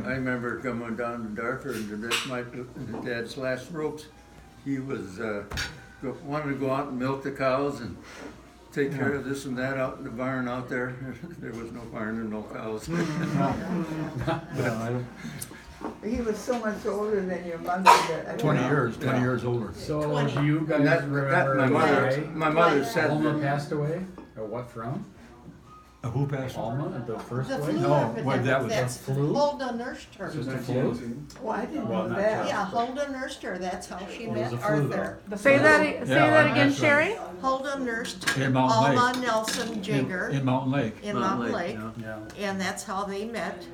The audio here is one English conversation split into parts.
I remember coming down to Darfur and that's my dad's last ropes. He was wanted to go out and milk the cows and take care of this and that out in the barn out there. There was no barn and no cows. He was so much older than your mother. That 20 years older. So do you guys And that remember my mother said Alma that, passed away? Or what from? Who passed away? Alma, the first The wife? flu No, epidemic. well, that was That's the flu? Hulda nursed her. Just the flu? Oh, I didn't Well, know not that. Yeah, Hulda nursed her. That's how she Well, met it was a flu, Arthur. Say that again, that's right. Sherry? Hulda nursed In Mountain Alma Lake. Nelson Jaeger In Mountain Lake. in Mountain Lake, Yeah. and that's how they met.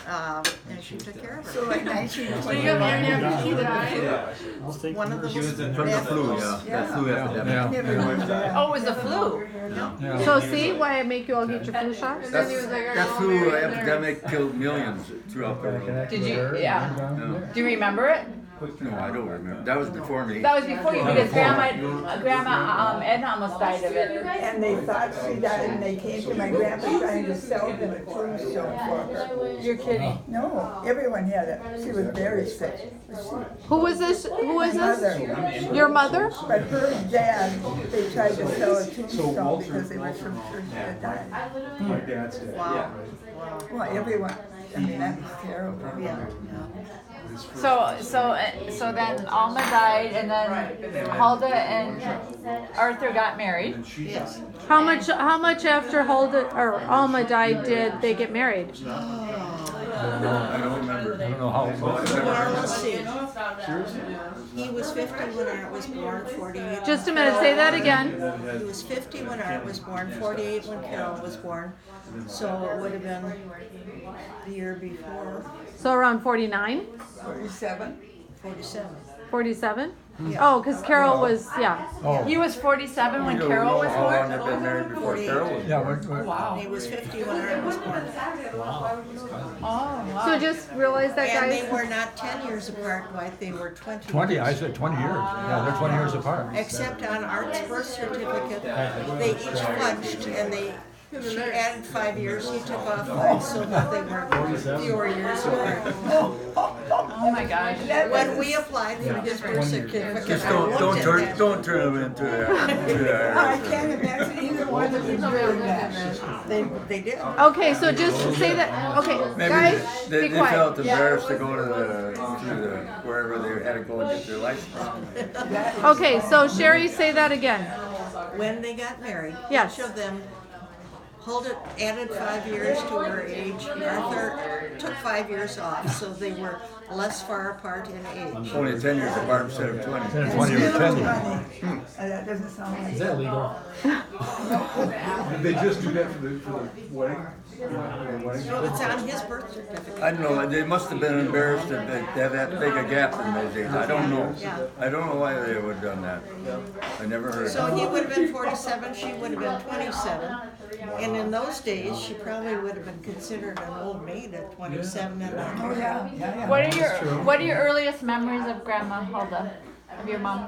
And she took care of So her. like 1921. One of the she was from the flu, the flu epidemic. Yeah. Never knew that. Oh, it was the flu. Yeah. So see why I make you all get your flu shots? That flu epidemic killed millions throughout the world. Did you- yeah. No. Do you remember it? No, I don't remember. That was before me. That was before you, because Grandma Edna almost died of it. And they thought she died, and they came to my grandpa trying to sell them a tombstone for her. You're kidding. No, everyone had it. She was very sick. Who was this? Who was this? Mother. Your mother? But her dad, they tried to sell a tombstone because they were so sure she had died. My dad's dead. Wow. Well, everyone, I mean, that was terrible. Yeah. So then Alma died, and then Hulda and Arthur got married. Yes. How much after Hulda or Alma died did they get married? I don't remember. I don't know how. Well, let's see. He was 50 when Art was born, 48. Just a minute, say that again. He was 50 when Art was born, 48 when Carol was born. So it would have been the year before, So around 49, 47. 47. 47? Yeah. Oh, because Carol was, yeah. Oh. He was 47 when You don't Carol know was how long born? they've been married before Carol was. Yeah, He was 50 when Art was born. Oh, so just realize that, And they guys. were not 10 years apart, Dwight, they were 20. 20, I said 20 years. Yeah, they're 20 years apart. Except on Art's birth certificate, they each fudged and she added 5 years, he took off 5, so that they were fewer years apart. Oh my gosh. When we applied for his birth certificate, Just I looked at that. don't turn them into I that. can't imagine either one of them doing that. They did. Okay, so just say that, okay, Maybe guys, they be felt quiet. embarrassed to go to the wherever they had to go and get their license. Okay, so Sherry, say that again. When they got married, Yes. each of them added 5 years to her age. Arthur took 5 years off, so they were less far apart in age. Only 10 years apart instead of 20. 20 or 10. That doesn't sound like. Is that legal? Did they just do that for the wedding? So it's on his birth certificate. I don't know, they must have been embarrassed to have that big a gap in those days. I don't know. Yeah. I don't know why they would have done that. I never heard So of he it. would have been 47, she would have been 27. And in those days, she probably would have been considered an old maid at 27 and Oh, yeah, yeah. What are your earliest memories of Grandma Hulda, of your mom?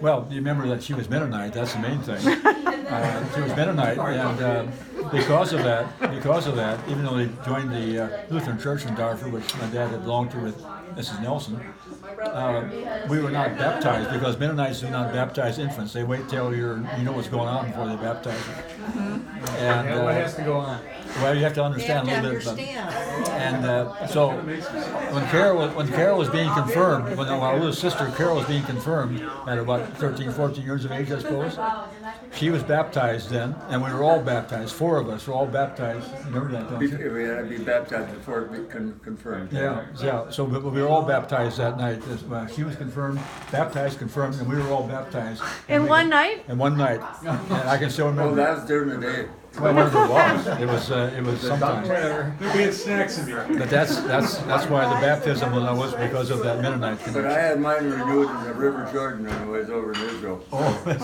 Well, you remember that she was Mennonite, that's the main thing. She was Mennonite, and because of that, even though they joined the Lutheran Church in Darfur, which my dad had belonged to with Mrs. Nelson, we were not baptized because Mennonites do not baptize infants. They wait till you know what's going on before they baptize them. And What has to go on? well, you have to they have understand to a little bit. understand. And so when Carol was being confirmed, when our little sister Carol was being confirmed at about 13, 14 years of age, I suppose, she was baptized then, and we were all baptized. 4 of us were all baptized. You remember that, don't you? We had to be baptized before it be confirmed. Yeah, yeah. So we were all baptized that night. She was confirmed, baptized, confirmed, and we were all baptized. In one night? In one night, and I can still Oh, remember. that was during the day. Well, whatever it was. It was sometimes. We had snacks in here. But that's why the baptism was because of that Mennonite But connection. I had mine renewed in the River Jordan when I was over in Israel. Oh, You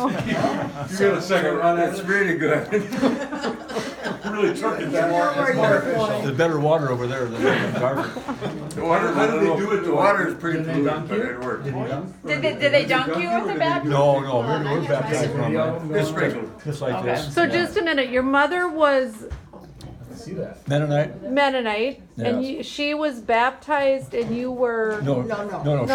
got a second run at It's it? really good. Really took it that there's better water over there than in Darfur. The water, How did they do it? the water is pretty Did they polluted, dunk but you? it worked. Did they dunk you with the baptism? No, we're baptized from It's sprinkled. just like this. So just a minute, your mother was See that? Mennonite. Mennonite, And she was baptized and you were. No,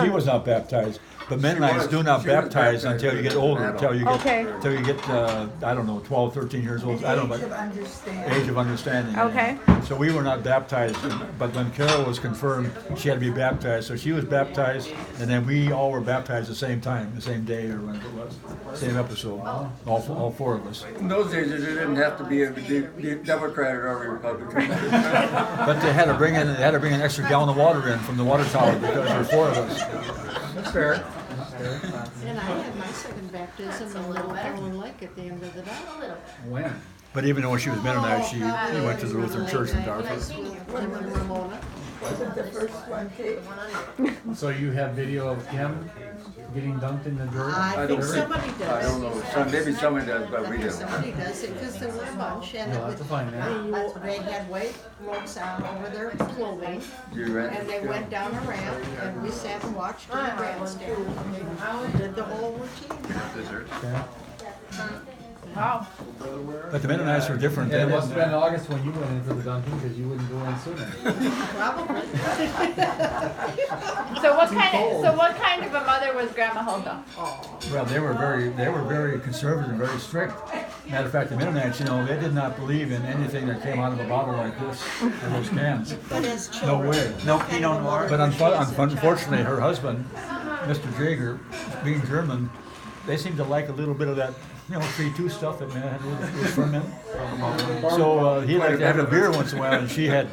she was not baptized. But Mennonites do not She was baptize baptized until you get older, until you get, Okay. until you get, I don't know, 12, 13 years old. I don't know, Age of but understanding. age of understanding. Okay. So we were not baptized, but when Carol was confirmed, she had to be baptized. So she was baptized, and then we all were baptized the same time, the same day, or when it was, same episode. All four of us. In those days, it didn't have to be a Democrat or a Republican. But they had to bring in an extra gallon of water in from the water tower because there were four of us. That's fair. And I had my second baptism in Little Pelham Lake at the end of the day. When? But even though she was Mennonite, she went to the Lutheran Church in Dartford. Kim and Ramona. Was it the first one, Kate? So you have video of Kim getting dunked in the dirt? I think somebody does. I don't know, maybe somebody does, but we don't. Somebody does it because there were a bunch and You'll have to find that. they had weight ropes out over their clothing You read? and they went down a ramp and we sat and watched in the grandstand. They did the whole routine. Okay. Wow. But the Mennonites were different. Yeah, They it must have been didn't- August when you went in for the dunking because you wouldn't go in sooner. Probably. So what kind of a mother was Grandma Hulda? Well, they were very conservative and very strict. Matter of fact, the Mennonites, they did not believe in anything that came out of a bottle like this, or those cans. But as No children. way. No Pinot Noir. But unfortunately, her husband, Mr. Jaeger, being German, they seemed to like a little bit of that, 3-2 stuff that man had with ferment. So he liked to have a beer once in a while, and she had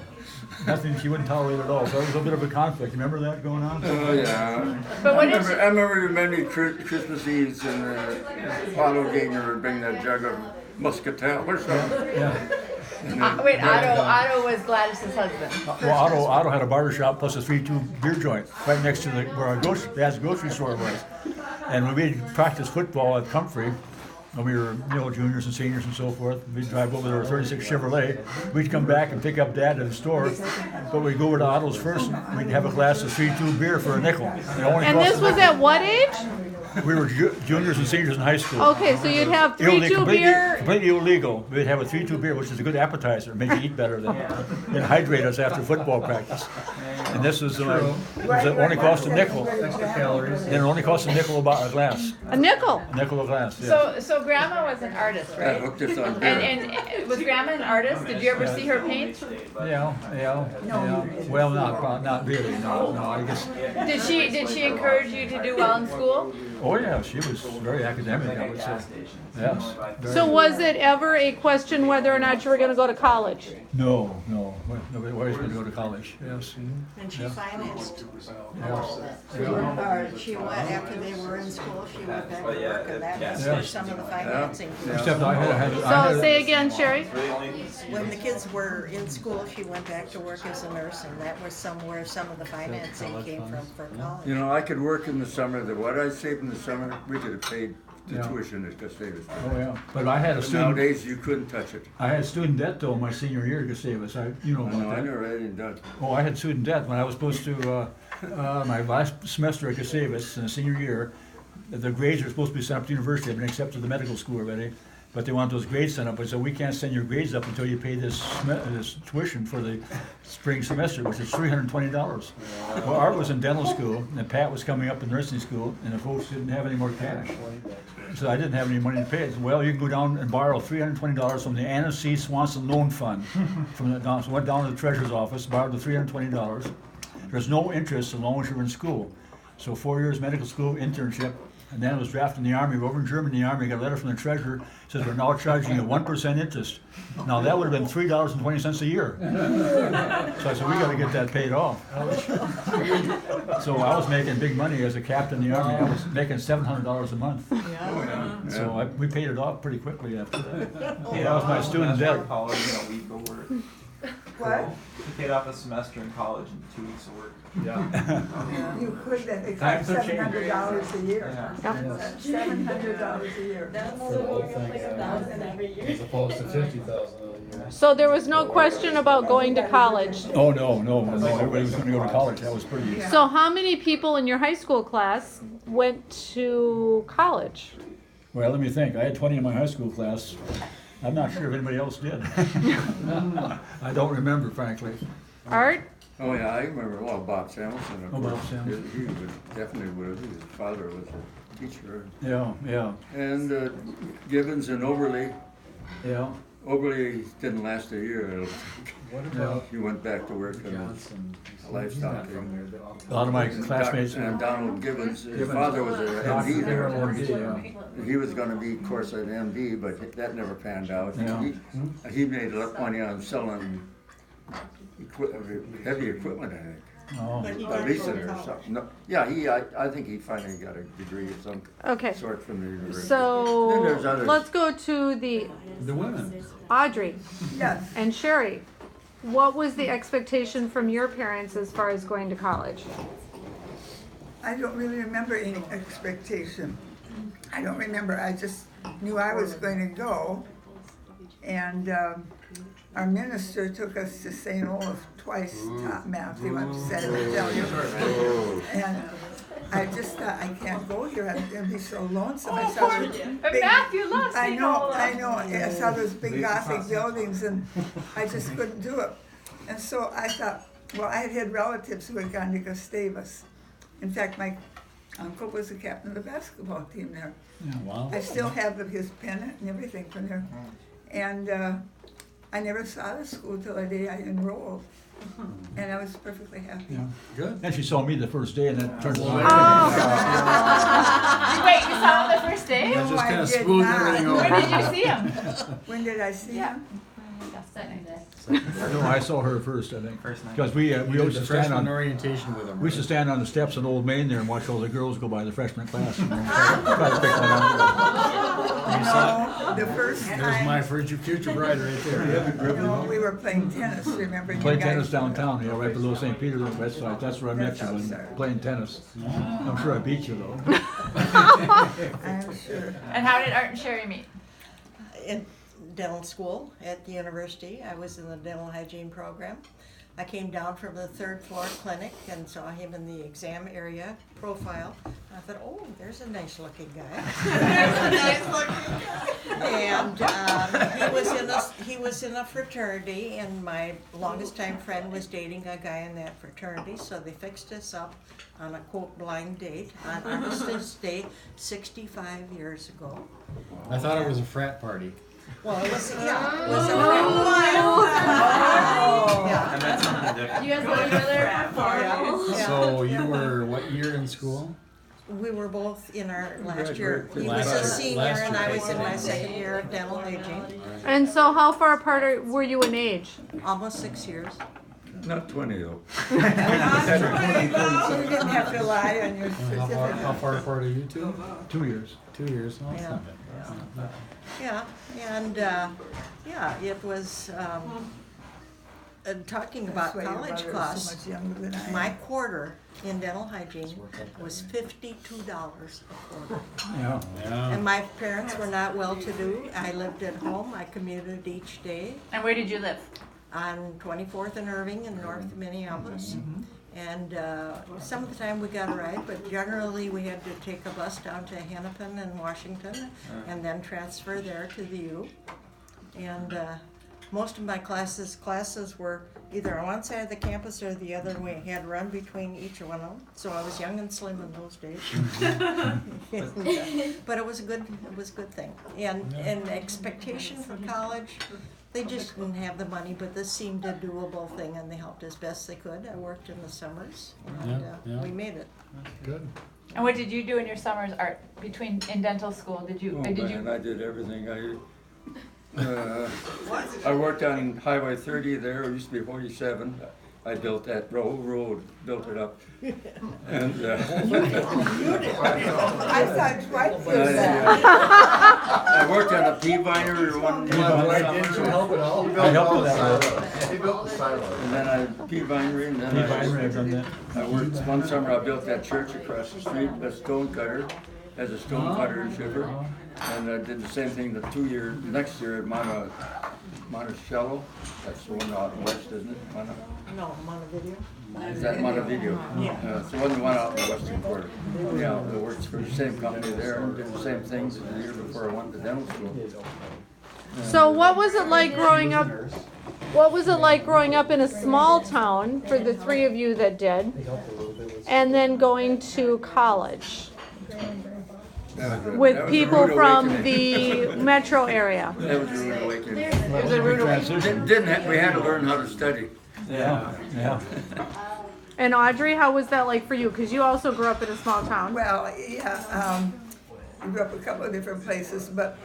nothing she wouldn't tolerate at all. So it was a bit of a conflict. Remember that going on? Oh, yeah. But what did I remember many Christmas Eves and Otto Gager would bring that jug of Muscatel or something. Yeah. wait, Otto was Gladys's husband. Well, Otto had a barber shop plus a 3-2 beer joint right next to where our dad's grocery store was. And when we practiced football at Comfrey, when we were, juniors and seniors and so forth, we'd drive over to our 36 Chevrolet. We'd come back and pick up Dad at the store, but we'd go over to Otto's first, and we'd have a glass of 3-2 beer for a nickel. And this was at what age? We were juniors and seniors in high school. Okay, so you'd have 3-2 beer. Completely illegal. We'd have a 3-2 beer, which is a good appetizer, make you eat better and hydrate us after football practice. And this was only cost a nickel. Extra calories. And it only cost a nickel about a glass. A nickel. A nickel a glass. Yeah. So Grandma was an artist, I right? hooked us on beer. And was Grandma an artist? Did you ever see her paint? Yeah. Well, not really. No. I guess. Did she encourage you to do well in school? Oh yeah, she was very academic, I would say. Yes. So was it ever a question whether or not you were going to go to college? No. Nobody was going to go to college. Yes. And she financed. Yes. She went, after they were in school, she went back to work and that was where some of the financing. Except I had So say again, Sherry. When the kids were in school, she went back to work as a nurse and that was somewhere some of the financing came from for college. I could work in the summer. What I saved in the summer, we could have paid the tuition at Gustavus. Oh yeah. But I had a student. Nowadays, you couldn't touch it. I had student debt though my senior year at Gustavus. You know about I that. never had any done. Oh, I had student debt when I was supposed to, my last semester at Gustavus in the senior year, the grades were supposed to be sent up to university. I'd been accepted to the medical school already, but they want those grades sent up. I said, we can't send your grades up until you pay this tuition for the spring semester, which is $320. Well, Art was in dental school, and Pat was coming up in nursing school, and the folks didn't have any more cash. So I didn't have any money to pay it. Well, you can go down and borrow $320 from the Anna C. Swanson Loan Fund. So went down to the treasurer's office, borrowed the $320. There's no interest as long as you're in school. So 4 years medical school internship, and then I was drafted in the Army. Over in Germany, the Army got a letter from the treasurer, says we're now charging you 1% interest. Now that would have been $3.20 a year. So I said, we got to get that paid off. So I was making big money as a captain in the Army. I was making $700 a month. So we paid it off pretty quickly after that. That was my student debt. College in a week of work. What? You paid off a semester in college in 2 weeks of work. Yeah. You could, that they Times cost are changing. $700 a year. Yeah. $700 a year. As opposed to 50,000 a year. So there was no question about going to college. Oh, no. Everybody was going to go to college. That was pretty. So how many people in your high school class went to college? Well, let me think. I had 20 in my high school class. I'm not sure if anybody else did. I don't remember, frankly. Art? Oh, yeah, I remember, well, Bob Samuelson, of Oh, Bob course. Samuelson. He definitely would have, his father was a teacher. Yeah, yeah, And Gibbons and Oberly. yeah. Oberly didn't last a year. What about He went back to work in Johnson? a livestock thing. A lot of my classmates. And Donald Gibbons, his Gibbons. father was an MD there. MD, yeah. He was gonna be, of course, an MD, but that never panned out. Yeah. He made money on selling heavy equipment, I think. Oh, But he At didn't least go it to or college. something. No, yeah, I think he finally got a degree of some Okay. sort from the university. Then So there's others. let's go to the The women. Audrey Yes, and Sherry. What was the expectation from your parents as far as going to college? I don't really remember any expectation. I don't remember, I just knew I was going to go. And our minister took us to St. Olaf twice, Matthew, I'm sad to tell you. And I just thought, I can't go here, I'm gonna be so lonesome. I saw those big- Matthew loves I know, I saw those big Gothic buildings and I just couldn't do it. And so I thought, well, I had relatives who had gone to Gustavus. In fact, my uncle was the captain of the basketball team there. Wow. I still have his pennant and everything from there. And I never saw the school till the day I enrolled. And I was perfectly happy. yeah. Good. And she saw me the first day, and that turned Oh. out. Wait, you saw him the first day? That just No, I kind of did smoothed not. everything When over. did you see him? When did I see him? No, I saw her first, I think. First night. Because we You used did to the stand freshman on, orientation with them. we used to stand on the steps in Old Main there and watch all the girls go by the freshman class. And then try to pick one out. No, the first There's my time, future bride right there. no, we were playing tennis, remember? you Played guys? tennis downtown, yeah, right below St. Peter's on the west side. That's where I met you, when playing tennis. I'm sure I beat you though. I'm sure. And how did Art and Sherry meet? In dental school at the university. I was in the dental hygiene program. I came down from the third floor clinic and saw him in the exam area profile. I thought, oh, there's a nice looking guy. And he was in a fraternity, and my longest time friend was dating a guy in that fraternity, so they fixed us up on a quote blind date on Armistice Day 65 years ago. I thought it was a frat party. Well, it was, yeah, it was a yeah. I met someone different. You guys know each other? Yeah. So you were what year in school? We were both in our last year. He was Last a year. senior Last and year. I was in my second year of dental hygiene, And so how far apart were you in age? almost 6 years. Not 20 though. You didn't have to lie on your How certificate. far apart are you two? 2 years. 2 years. Oh, that's Yeah. not bad. That's not bad. Yeah, and, yeah, it was, talking about That's why your college brother is costs. so much younger than I am. My quarter in dental hygiene was $52 a quarter. Yeah. Yeah. And my parents were not well-to-do. I lived at home. I commuted each day And where did you live? on 24th and Irving in North Minneapolis. And some of the time we got a ride, but generally we had to take a bus down to Hennepin and Washington and then transfer there to the U. And most of my classes were either on one side of the campus or the other. We had run between each one of them, so I was young and slim in those days. But it was a good thing. And expectation for college, they just didn't have the money, but this seemed a doable thing, and they helped as best they could. I worked in the summers, and Yeah. we made it. Good. And what did you do in your summers, Art, in dental school? Did you, Oh, did man, you? I did everything. I worked on Highway 30 there, it used to be 47. I built that road, built it up. And I saw twice of that. I worked on a pea viner one Didn't you help at all? I helped with that. He built the silo. and then I pea vinery, and then Pea vinery, I've done that. I worked one summer. I built that church across the street, a stone cutter, as a stone cutter and shipper, and I did the same thing next year at Monticello. That's the one out west, isn't it? No, Montevideo. Is that Montevideo? Yeah. It's the one out in the western quarter. Yeah, I worked for the same company there and did the same things the year before I went to dental school. So what was it like growing up what was it like growing up in a small town for the three of you that did, and then going to college That was with a people rude from awakening. the metro area? That was a rude awakening. It was a rude awakening. We had to learn how to study. Yeah, yeah. And Audrey, how was that like for you? Because you also grew up in a small town. Well, yeah, I grew up a couple of different places, but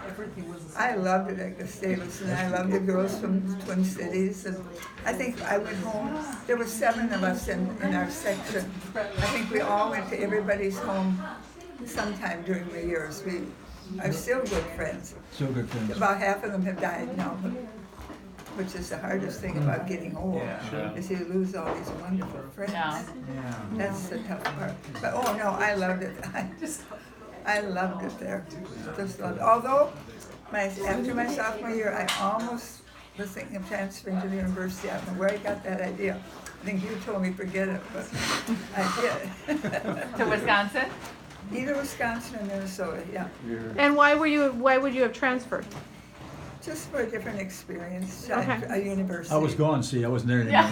I loved it at Gustavus, and I loved the girls from the Twin Cities. And I think I went home, there were 7 of us in our section. I think we all went to everybody's home sometime during the years. We are still good friends. So good friends. About half of them have died now, which is the hardest thing about getting old, is you lose all these wonderful friends. Yeah. That's the tough part. But oh no, I loved it. I loved it there. Just loved it. Although after my sophomore year, I almost was thinking of transferring to the university. I don't know where I got that idea. I think you told me forget it, but I did. To Wisconsin? Either Wisconsin or Minnesota, yeah. And why would you have transferred? Just for a different experience, Okay. a university. I was gone, see, I wasn't there anymore.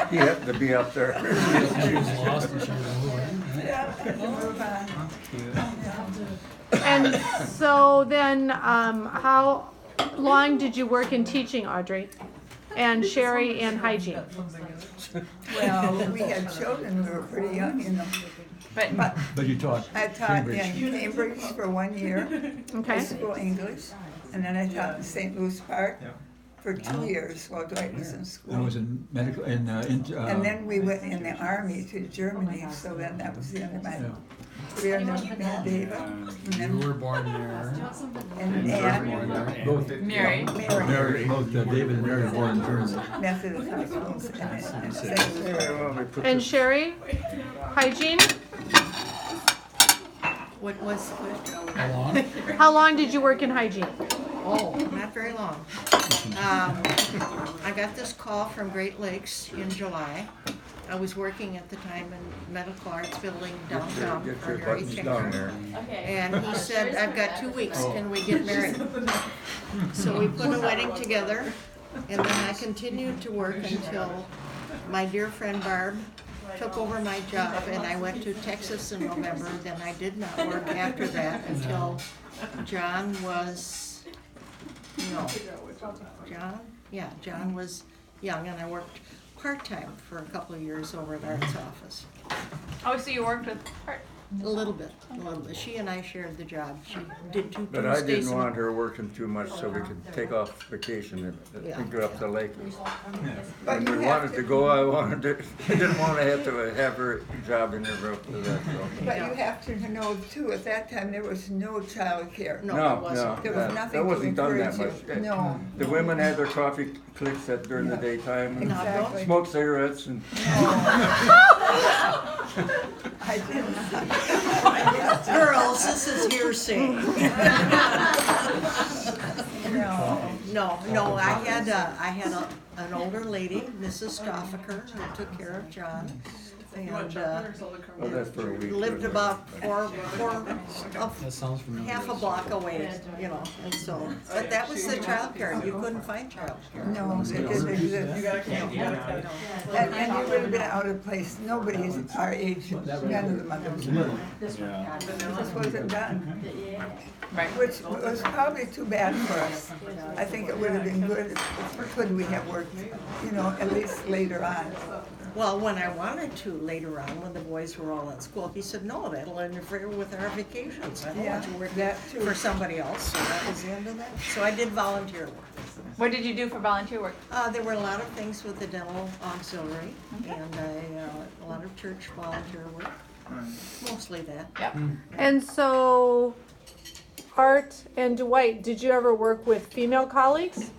He happened to be up there. She was lost and she was moving. Yeah, I had to move on. And so then, how long did you work in teaching, Audrey? And Sherry in hygiene? Well, we had children, we were pretty young, you know. But you taught I taught Cambridge. in Cambridge for 1 year, high Okay. school English, and then I taught in St. Louis Park for 2 years while Dwight was in I school. was in medical, And then we went in the army to Germany, so then that was the end of my career. And then we met David, and You then were born there. and Ann, both Mary. Mary, both David and Mary were born in Germany. Methodist high schools, and St. Louis. And Sherry, hygiene? What was the question? How long? How long did you work in hygiene? Oh, not very long. I got this call from Great Lakes in July. I was working at the time in Medical Arts Building downtown Get for your Harry buttons Tinker. down there. And he said, I've got 2 weeks, can we get married? So we put a wedding together, and then I continued to work until my dear friend Barb took over my job, and I went to Texas in November. Then I did not work after that until John was, John was young, and I worked part-time for a couple of years over at Art's office. Oh, so you worked with part. A little bit. She and I shared the job. She did two But I Tuesdays didn't in a- want her working too much so we could take off vacation and go up the lake. But When you we have wanted to, to go, I didn't want to have her job in there up to that, so. but you have to know too, at that time, there was no child care. No, it wasn't. There was that nothing to wasn't done that encourage much. you. No. The women had their coffee cliques during the daytime and Exactly. smoked cigarettes and. I didn't. Girls, this is hearsay. No, I had an older lady, Mrs. Stoffaker, who took care of John. And Oh, that's for a week. lived about That sounds familiar. half a block away, and so, but that was the childcare. You couldn't find childcare. No, it didn't exist. And you would have been out of place. Nobody's our age, none of the mothers. This wasn't done. Right. Which was probably too bad for us. I think it would have been good if could we have worked, at least later on. Well, when I wanted to later on, when the boys were all at school, he said, no, that'll interfere with our vacations. I don't want you working that too. for somebody else, so that was the end of that. So I did volunteer work. What did you do for volunteer work? There were a lot of things with the dental auxiliary, and a lot of church volunteer work, mostly that. Yep. And so, Art and Dwight, did you ever work with female colleagues?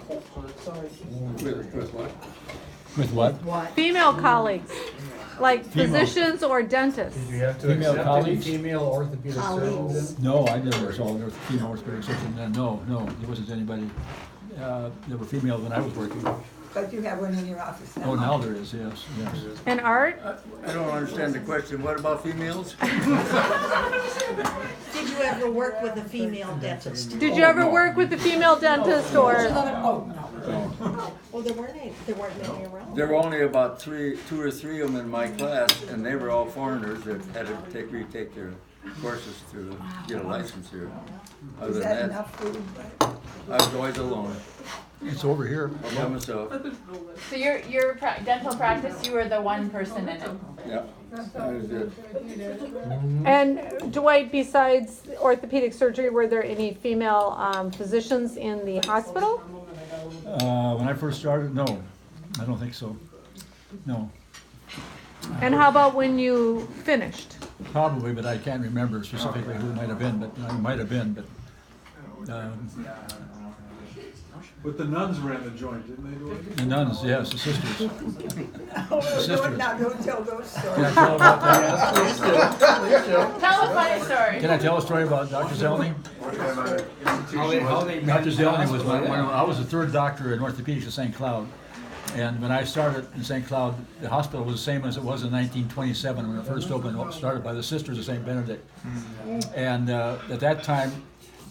With what? With what? Female colleagues, like Female. physicians or dentists? Did you have to Female accept any colleagues? female orthopedic Colleagues. surgeons? No, I never saw there was a female orthopedic surgeon then. No, there wasn't anybody. There were female when I was working. But you have one in your office now. Oh, now there is, yes. And Art? I don't understand the question. What about females? Did you ever work with a female dentist? Did you ever work with a female dentist or? Well, there weren't many around. There were only about two or three of them in my class, and they were all foreigners that had to retake their courses to get a license here. Other Is than that that, enough food? I was always alone, It's over here. all by myself. So your dental practice, you were the one person in it. Yeah, that was it. And Dwight, besides orthopedic surgery, were there any female physicians in the hospital? When I first started, no, I don't think so. No, And how about when you finished? probably, but I can't remember specifically who it might have been. But it might have been. But But the nuns ran the joint, didn't they, Dwight? the nuns, yes, the sisters. Don't tell those Can stories. I tell about that? Tell a funny story. Can I tell a story about Dr. Zelny? How they Dr. Zelny was when I was the third doctor in orthopedics at St. Cloud. And when I started in St. Cloud, the hospital was the same as it was in 1927 when it first opened, started by the Sisters of St. Benedict. And at that time,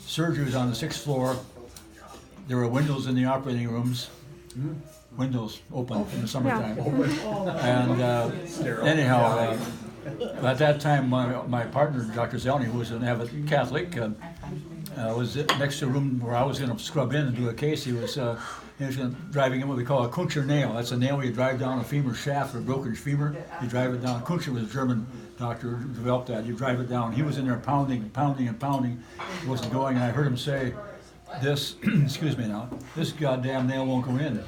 surgery was on the 6th floor. There were windows in the operating rooms, windows open in the summertime. And anyhow, at that time, my partner, Dr. Zelny, who was an avid Catholic, was next to a room where I was going to scrub in and do a case. He was driving in what we call a Kuncher nail. That's a nail where you drive down a femur shaft or a broken femur. You drive it down. Kuncher was a German doctor who developed that. You drive it down. He was in there pounding and pounding and pounding. It wasn't going, and I heard him say, this, excuse me now, this goddamn nail won't go in.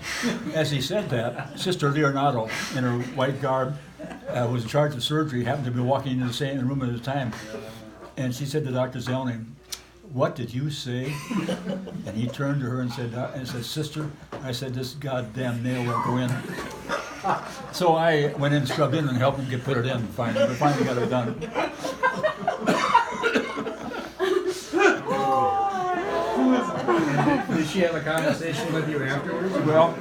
As he said that, Sister Leonardo, in her white garb, who was in charge of surgery, happened to be walking into the same room at the time. And she said to Dr. Zelny, "What did you say?" And he turned to her and said, "Sister," I said, "this goddamn nail won't go in." So I went in, scrubbed in, and helped him put it in finally. We finally got it done. Did she have a conversation with you afterwards? Well,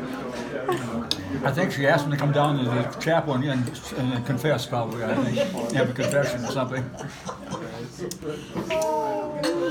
I think she asked him to come down to the chapel and confess, probably. I think have a confession or something.